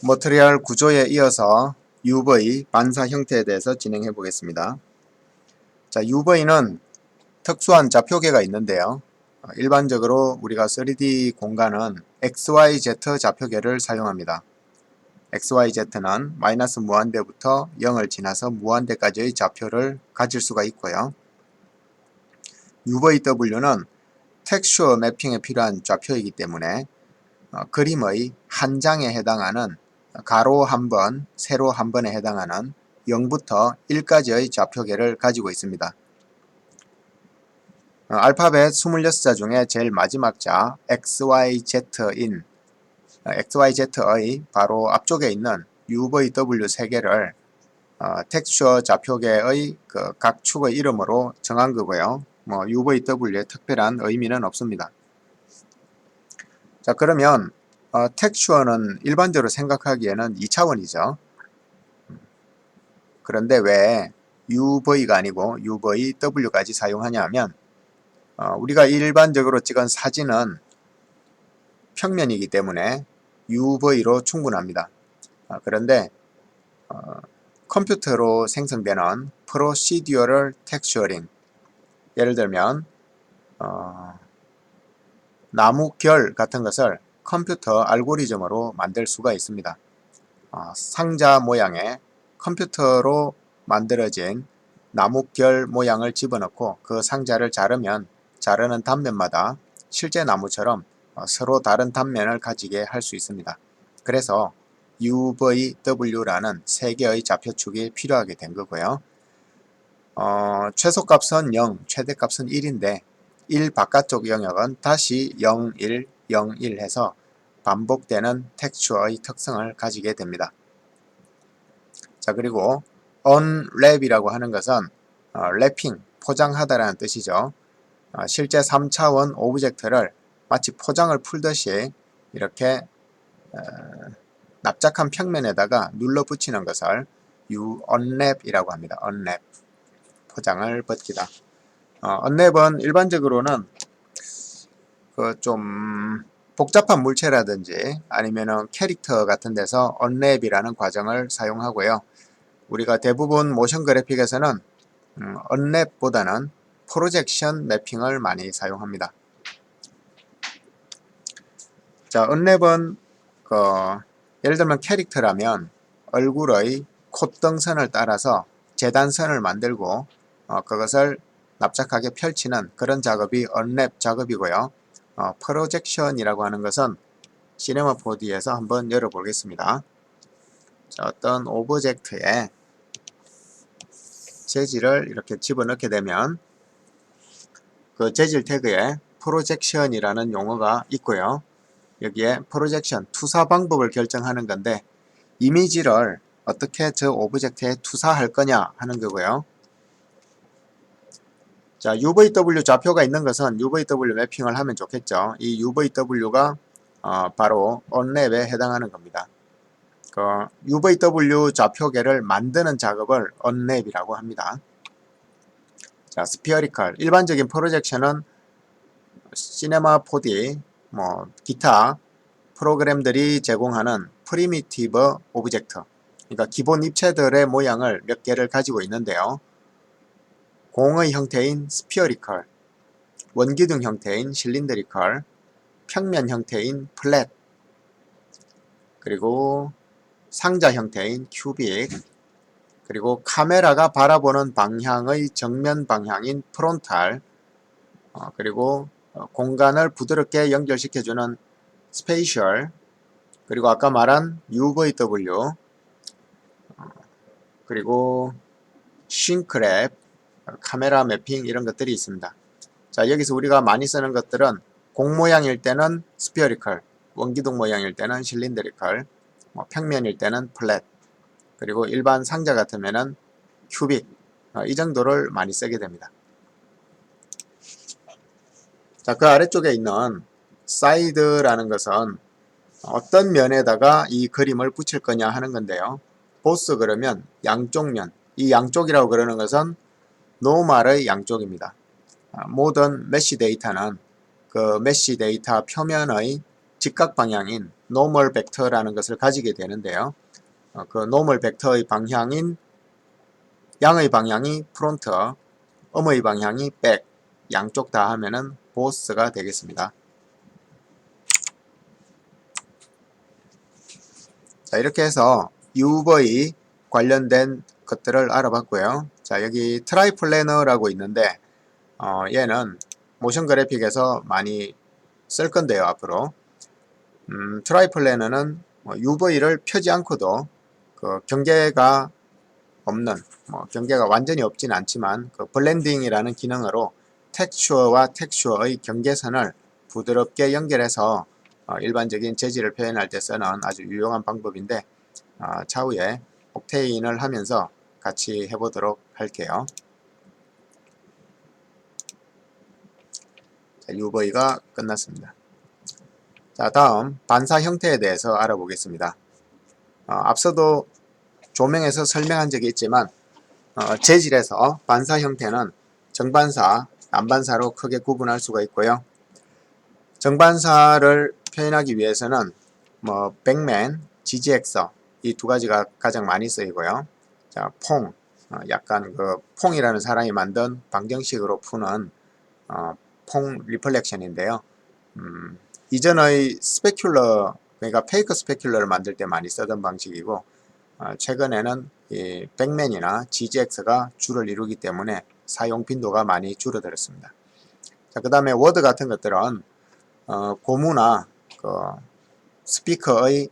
머티리얼 구조에 이어서 UV 반사 형태에 대해서 진행해 보겠습니다. 자, UV는 특수한 좌표계가 있는데요. 일반적으로 우리가 3D 공간은 XYZ 좌표계를 사용합니다. XYZ는 마이너스 무한대부터 0을 지나서 무한대까지의 좌표를 가질 수가 있고요. UVW는 텍스처 매핑에 필요한 좌표이기 때문에 그림의 한 장에 해당하는 가로 한 번, 세로 한 번에 해당하는 0부터 1까지의 좌표계를 가지고 있습니다. 알파벳 26자 중에 제일 마지막 자 XYZ인 XYZ의 바로 앞쪽에 있는 UVW 3개를 텍스처 좌표계의 각 축의 이름으로 정한 거고요. UVW의 특별한 의미는 없습니다. 자, 그러면 텍스처는 일반적으로 생각하기에는 2차원이죠. 그런데 왜 UV가 아니고 UVW까지 사용하냐 하면 우리가 일반적으로 찍은 사진은 평면이기 때문에 UV로 충분합니다. 그런데 컴퓨터로 생성되는 Procedural Texturing, 예를 들면 나무 결 같은 것을 컴퓨터 알고리즘으로 만들 수가 있습니다. 상자 모양의 컴퓨터로 만들어진 나무 결 모양을 집어넣고 그 상자를 자르면 자르는 단면마다 실제 나무처럼 서로 다른 단면을 가지게 할 수 있습니다. 그래서 UVW라는 3개의 좌표축이 필요하게 된 거고요. 최소값은 0, 최대값은 1인데 1 바깥쪽 영역은 다시 0, 1, 0, 1 해서 반복되는 텍스처의 특성을 가지게 됩니다. 자, 그리고 unwrap이라고 하는 것은 랩핑, 포장하다라는 뜻이죠. 실제 3차원 오브젝트를 마치 포장을 풀듯이 이렇게 납작한 평면에다가 눌러 붙이는 것을 unwrap이라고 합니다. unwrap, 포장을 벗기다. unwrap은 일반적으로는 좀 복잡한 물체라든지 아니면은 캐릭터 같은 데서 unwrap이라는 과정을 사용하고요. 우리가 대부분 모션 그래픽에서는 unwrap보다는 프로젝션 매핑을 많이 사용합니다. 자, unwrap은 예를 들면 캐릭터라면 얼굴의 콧등선을 따라서 재단선을 만들고 그것을 납작하게 펼치는 그런 작업이 unwrap 작업이고요. 프로젝션이라고 하는 것은 시네마 4D에서 한번 열어보겠습니다. 자, 어떤 오브젝트에 재질을 이렇게 집어넣게 되면 그 재질 태그에 프로젝션이라는 용어가 있고요. 여기에 프로젝션, 투사 방법을 결정하는 건데 이미지를 어떻게 저 오브젝트에 투사할 거냐 하는 거고요. 자, UVW 좌표가 있는 것은 UVW 매핑을 하면 좋겠죠. 이 UVW가 바로 unwrap에 해당하는 겁니다. UVW 좌표계를 만드는 작업을 unwrap이라고 합니다. 자, 스피어리컬, 일반적인 프로젝션은 시네마 4D, 기타 프로그램들이 제공하는 프리미티브 오브젝트, 그러니까 기본 입체들의 모양을 몇 개를 가지고 있는데요. 공의 형태인 스피어리컬, 원기둥 형태인 실린드리컬, 평면 형태인 플랫, 그리고 상자 형태인 큐빅, 그리고 카메라가 바라보는 방향의 정면 방향인 프론탈, 그리고 공간을 부드럽게 연결시켜주는 스페이셜, 그리고 아까 말한 UVW, 그리고 싱크랩, 카메라 매핑 이런 것들이 있습니다. 자, 여기서 우리가 많이 쓰는 것들은 공 모양일 때는 스피어리컬, 원기둥 모양일 때는 실린드리컬, 평면일 때는 플랫, 그리고 일반 상자 같으면은 큐빅, 이 정도를 많이 쓰게 됩니다. 자, 그 아래쪽에 있는 사이드라는 것은 어떤 면에다가 이 그림을 붙일 거냐 하는 건데요. 보스 그러면 양쪽 면, 이 양쪽이라고 그러는 것은 노멀의 양쪽입니다. 모든 메쉬 데이터는 그 메쉬 데이터 표면의 직각 방향인 노멀 벡터라는 것을 가지게 되는데요. 그 노멀 벡터의 방향인 양의 방향이 프론트, 음의 방향이 백, 양쪽 다 하면은 보스가 되겠습니다. 자, 이렇게 해서 UV 관련된 것들을 알아봤고요. 자, 여기 트라이 플래너라고 있는데 얘는 모션 그래픽에서 많이 쓸 건데요, 앞으로. 트라이 플래너는 UV를 펴지 않고도 그 경계가 없는, 경계가 완전히 없진 않지만 그 블렌딩이라는 기능으로 텍스처와 텍스처의 경계선을 부드럽게 연결해서 일반적인 재질을 표현할 때 쓰는 아주 유용한 방법인데 차후에 옥테인을 하면서 같이 해보도록 할게요. 자, UV가 끝났습니다. 자, 다음 반사 형태에 대해서 알아보겠습니다. 앞서도 조명에서 설명한 적이 있지만 재질에서 반사 형태는 정반사, 난반사로 크게 구분할 수가 있고요. 정반사를 표현하기 위해서는 백맨, GGX 이 두 가지가 가장 많이 쓰이고요. 자, 퐁, 약간 그 퐁이라는 사람이 만든 방정식으로 푸는 퐁 리플렉션인데요. 이전의 스페큘러, 그러니까 페이크 스페큘러를 만들 때 많이 쓰던 방식이고 최근에는 이 백맨이나 GGX가 주를 이루기 때문에 사용 빈도가 많이 줄어들었습니다. 자, 그 다음에 워드 같은 것들은 고무나 그 스피커의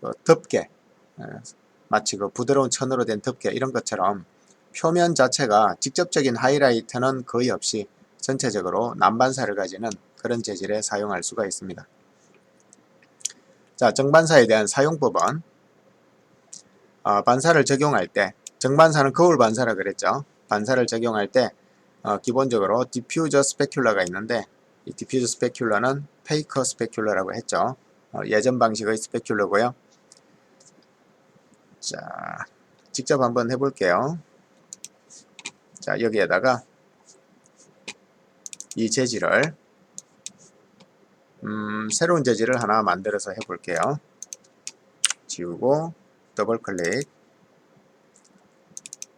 그 덮개, 마치 그 부드러운 천으로 된 덮개 이런 것처럼 표면 자체가 직접적인 하이라이트는 거의 없이 전체적으로 난반사를 가지는 그런 재질에 사용할 수가 있습니다. 자, 정반사에 대한 사용법은 반사를 적용할 때, 정반사는 거울 반사라 그랬죠. 반사를 적용할 때 기본적으로 디퓨저 스페큘러가 있는데 이 디퓨저 스페큘러는 페이커 스페큘러라고 했죠. 예전 방식의 스페큘러고요. 자, 직접 한번 해볼게요. 자, 여기에다가 이 재질을 새로운 재질을 하나 만들어서 해볼게요. 지우고 더블 클릭,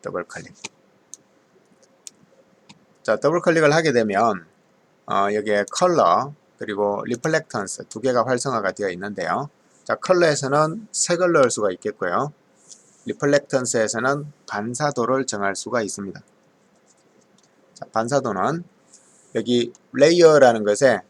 더블 클릭. 자, 더블 클릭을 하게 되면 여기에 컬러 그리고 리플렉턴스 두 개가 활성화가 되어 있는데요. 자, 컬러에서는 색을 넣을 수가 있겠고요. 리플렉턴스에서는 반사도를 정할 수가 있습니다. 자, 반사도는 여기 레이어라는 것에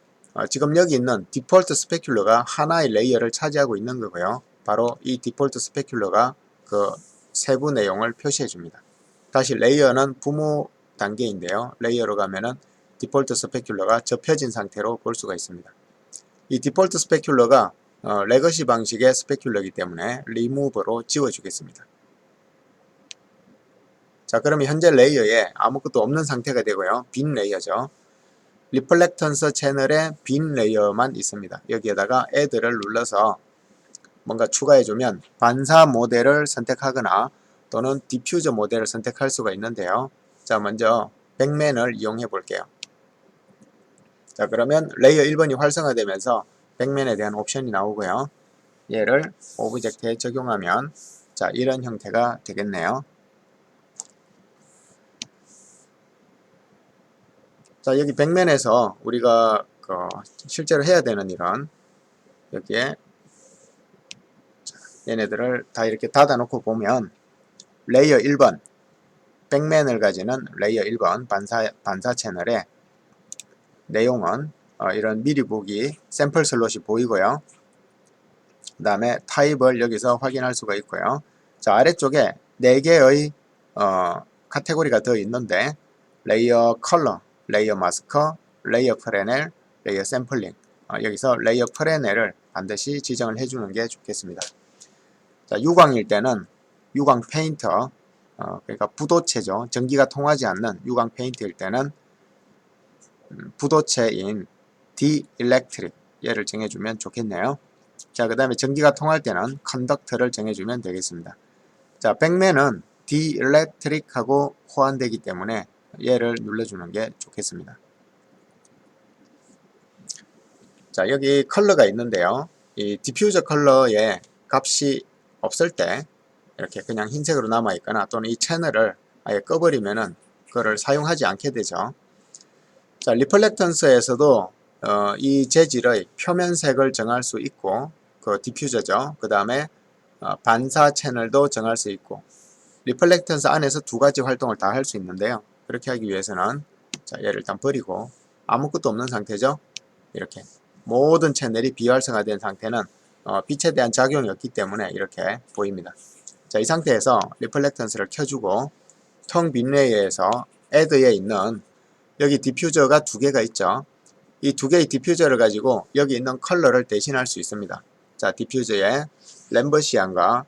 지금 여기 있는 디폴트 스페큘러가 하나의 레이어를 차지하고 있는 거고요. 바로 이 디폴트 스페큘러가 그 세부 내용을 표시해 줍니다. 다시 레이어는 부모 단계인데요. 레이어로 가면은 디폴트 스페큘러가 접혀진 상태로 볼 수가 있습니다. 이 디폴트 스페큘러가 레거시 방식의 스페큘러이기 때문에 리무브로 지워주겠습니다. 자, 그러면 현재 레이어에 아무것도 없는 상태가 되고요. 빈 레이어죠. 리플렉턴스 채널에 빈 레이어만 있습니다. 여기에다가 add를 눌러서 뭔가 추가해주면 반사 모델을 선택하거나 또는 디퓨저 모델을 선택할 수가 있는데요. 자, 먼저 백맨을 이용해 볼게요. 자, 그러면 레이어 1번이 활성화되면서 백맨에 대한 옵션이 나오고요. 얘를 오브젝트에 적용하면 자, 이런 형태가 되겠네요. 자, 여기 백맨에서 우리가 실제로 해야 되는 일은 여기에 얘네들을 다 이렇게 닫아 놓고 보면 레이어 1번 백맨을 가지는 레이어 1번 반사 채널에 내용은 이런 미리 보기 샘플 슬롯이 보이고요. 그 다음에 타입을 여기서 확인할 수가 있고요. 자, 아래쪽에 4개의 카테고리가 더 있는데 레이어 컬러, 레이어 마스커, 레이어 프레넬, 레이어 샘플링 여기서 레이어 프레넬을 반드시 지정을 해주는 게 좋겠습니다. 자, 유광일 때는 유광 페인터 그러니까 부도체죠. 전기가 통하지 않는 유광 페인트일 때는 부도체인 디일렉트릭 얘를 정해주면 좋겠네요. 자, 그 다음에 전기가 통할 때는 컨덕터를 정해주면 되겠습니다. 자, 백맨은 디일렉트릭하고 호환되기 때문에 얘를 눌러주는 게 좋겠습니다. 자, 여기 컬러가 있는데요. 이 디퓨저 컬러의 값이 없을 때 이렇게 그냥 흰색으로 남아 있거나 또는 이 채널을 아예 꺼버리면은 그거를 사용하지 않게 되죠. 자, 리플렉턴스에서도 이 재질의 표면색을 정할 수 있고, 그 디퓨저죠. 그 다음에 반사 채널도 정할 수 있고, 리플렉턴스 안에서 두 가지 활동을 다 할 수 있는데요. 그렇게 하기 위해서는 자, 얘를 일단 버리고 아무것도 없는 상태죠. 이렇게 모든 채널이 비활성화된 상태는 빛에 대한 작용이 없기 때문에 이렇게 보입니다. 자, 이 상태에서 리플렉턴스를 켜주고 텅 빈 레이어에서 애드에 있는 여기 디퓨저가 두 개가 있죠. 이 두 개의 디퓨저를 가지고 여기 있는 컬러를 대신할 수 있습니다. 자, 디퓨저에 램버시안과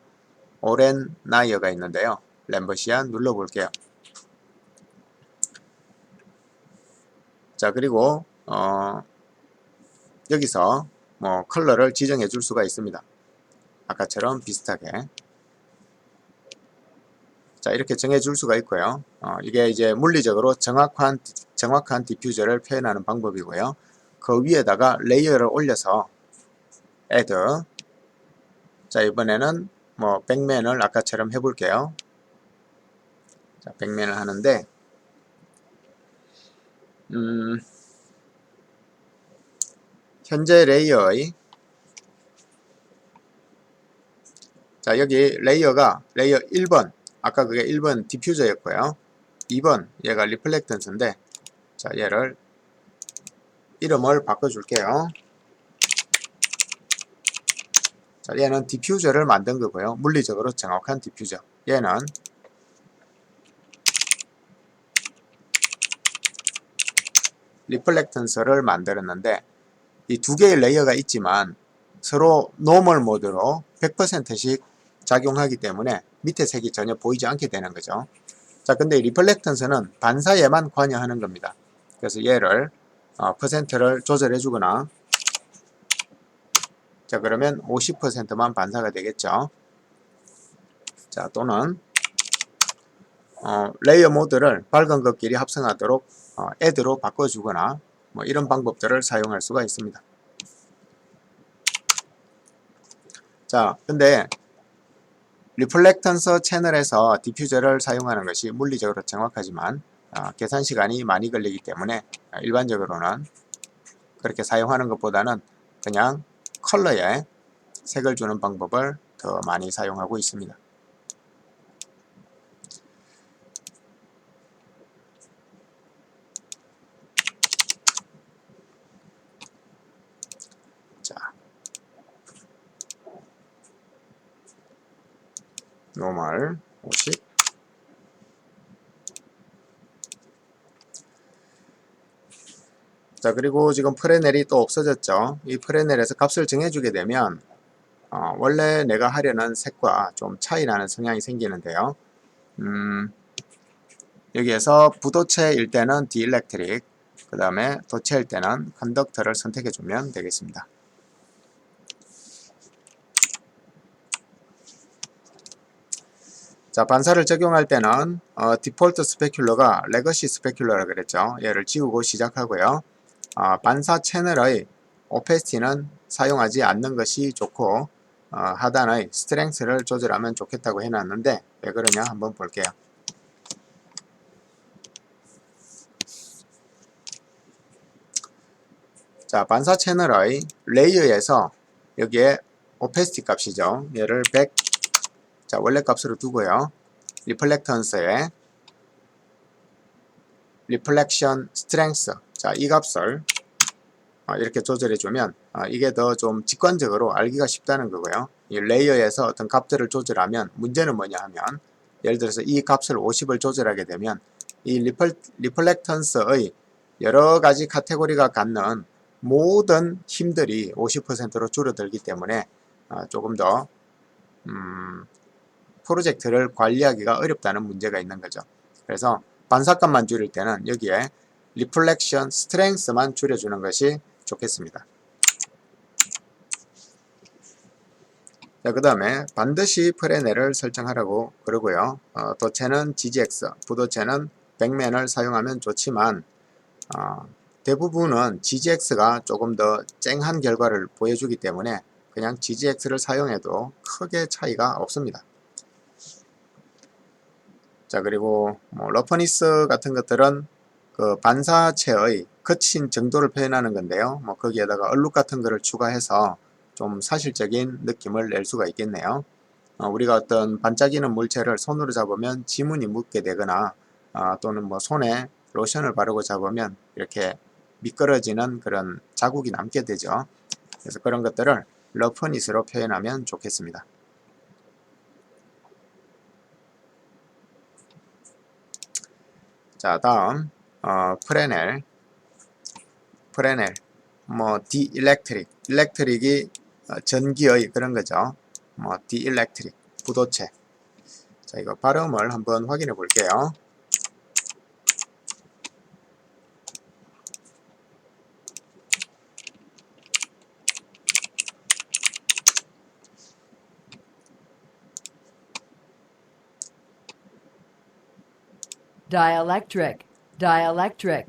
오렌 나이어가 있는데요. 램버시안 눌러볼게요. 자, 그리고 여기서 뭐 컬러를 지정해 줄 수가 있습니다. 아까처럼 비슷하게. 자, 이렇게 정해 줄 수가 있고요. 이게 이제 물리적으로 정확한 디퓨저를 표현하는 방법이고요. 그 위에다가 레이어를 올려서 add. 자, 이번에는 뭐 백면을 아까처럼 해볼게요. 자, 백면을 하는데 현재 레이어의 자, 여기 레이어가 레이어 1번 아까 그게 1번 디퓨저였고요. 2번 얘가 리플렉턴스인데 자, 얘를 이름을 바꿔줄게요. 자, 얘는 디퓨저를 만든 거고요. 물리적으로 정확한 디퓨저. 얘는 리플렉턴스를 만들었는데 이 두 개의 레이어가 있지만 서로 노멀 모드로 100%씩 작용하기 때문에 밑에 색이 전혀 보이지 않게 되는 거죠. 자, 근데 리플렉턴스는 반사에만 관여하는 겁니다. 그래서 얘를 퍼센트를 조절해 주거나 자, 그러면 50%만 반사가 되겠죠. 자, 또는 레이어 모드를 밝은 것끼리 합성하도록 add로 바꿔주거나 뭐 이런 방법들을 사용할 수가 있습니다. 자, 근데 리플렉턴스 채널에서 디퓨저를 사용하는 것이 물리적으로 정확하지만 계산 시간이 많이 걸리기 때문에 일반적으로는 그렇게 사용하는 것보다는 그냥 컬러에 색을 주는 방법을 더 많이 사용하고 있습니다. 자, 노멀 50. 자, 그리고 지금 프레넬이 또 없어졌죠. 이 프레넬에서 값을 정해주게 되면 원래 내가 하려는 색과 좀 차이 나는 성향이 생기는데요. 여기에서 부도체일 때는 디일렉트릭, 그 다음에 도체일 때는 컨덕터를 선택해 주면 되겠습니다. 자, 반사를 적용할 때는 디폴트 스페큘러가 레거시 스페큘러라 그랬죠. 얘를 지우고 시작하고요. 반사 채널의 오페시티는 사용하지 않는 것이 좋고 하단의 스트렝스를 조절하면 좋겠다고 해놨는데 왜 그러냐 한번 볼게요. 자, 반사 채널의 레이어에서 여기에 오페시티 값이죠. 얘를 100, 자, 원래 값으로 두고요. 리플렉턴스에 리플렉션 스트렝스, 자, 이 값을 이렇게 조절해주면 이게 더 좀 직관적으로 알기가 쉽다는 거고요. 이 레이어에서 어떤 값들을 조절하면 문제는 뭐냐 하면 예를 들어서 이 값을 50을 조절하게 되면 이 리플렉턴스의 여러 가지 카테고리가 갖는 모든 힘들이 50%로 줄어들기 때문에 조금 더 프로젝트를 관리하기가 어렵다는 문제가 있는 거죠. 그래서 반사값만 줄일 때는 여기에 리플렉션 스트렝스만 줄여주는 것이 좋겠습니다. 자, 그 다음에 반드시 프레넬을 설정하라고 그러고요. 도체는 GGX, 부도체는 백면을 사용하면 좋지만 대부분은 GGX가 조금 더 쨍한 결과를 보여주기 때문에 그냥 GGX를 사용해도 크게 차이가 없습니다. 자, 그리고 뭐 러퍼니스 같은 것들은 그 반사체의 거친 정도를 표현하는 건데요. 뭐 거기에다가 얼룩 같은 거를 추가해서 좀 사실적인 느낌을 낼 수가 있겠네요. 우리가 어떤 반짝이는 물체를 손으로 잡으면 지문이 묻게 되거나 또는 뭐 손에 로션을 바르고 잡으면 이렇게 미끄러지는 그런 자국이 남게 되죠. 그래서 그런 것들을 러퍼니스로 표현하면 좋겠습니다. 자, 다음 프레넬 뭐 디일렉트릭, 일렉트릭이 전기의 그런 거죠. 뭐 디일렉트릭, 부도체. 자, 이거 발음을 한번 확인해 볼게요. Dielectric, dielectric,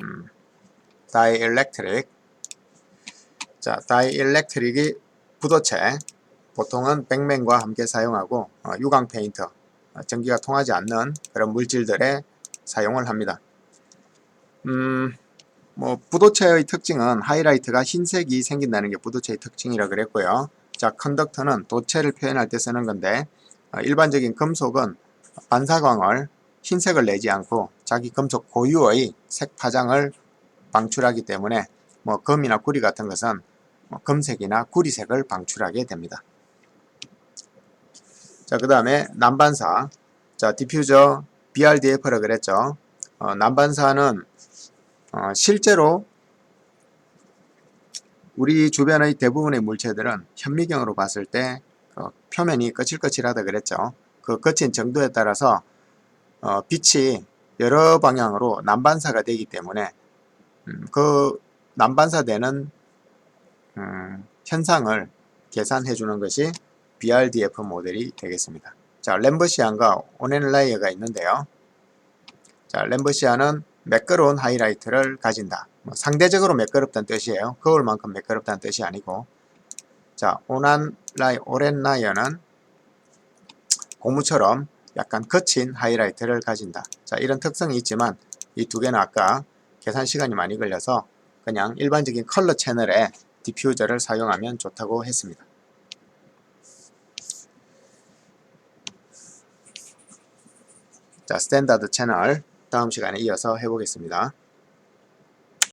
다이일렉트릭. 자, 다이일렉트릭이 부도체. 보통은 백맨과 함께 사용하고 유광 페인트, 전기가 통하지 않는 그런 물질들에 사용을 합니다. 뭐 부도체의 특징은 하이라이트가 흰색이 생긴다는 게 부도체의 특징이라 그랬고요. 자, 컨덕터는 도체를 표현할 때 쓰는 건데 일반적인 금속은 반사광을 흰색을 내지 않고 자기 금속 고유의 색 파장을 방출하기 때문에 뭐 금이나 구리 같은 것은 금색이나 구리색을 방출하게 됩니다. 자, 그 다음에 난반사. 자, 디퓨저 BRDF라 그랬죠. 난반사는 실제로 우리 주변의 대부분의 물체들은 현미경으로 봤을 때 표면이 거칠거칠하다 그랬죠. 그 거친 정도에 따라서 빛이 여러 방향으로 난반사가 되기 때문에 그 난반사되는 현상을 계산해 주는 것이 BRDF 모델이 되겠습니다. 자, 램버시안과 오넨라이어가 있는데요. 자, 램버시안은 매끄러운 하이라이트를 가진다. 상대적으로 매끄럽다는 뜻이에요. 거울만큼 매끄럽다는 뜻이 아니고. 자, 오렌라이어는 고무처럼 약간 거친 하이라이트를 가진다. 자, 이런 특성이 있지만 이 두 개는 아까 계산 시간이 많이 걸려서 그냥 일반적인 컬러 채널에 디퓨저를 사용하면 좋다고 했습니다. 자, 스탠다드 채널 다음 시간에 이어서 해보겠습니다.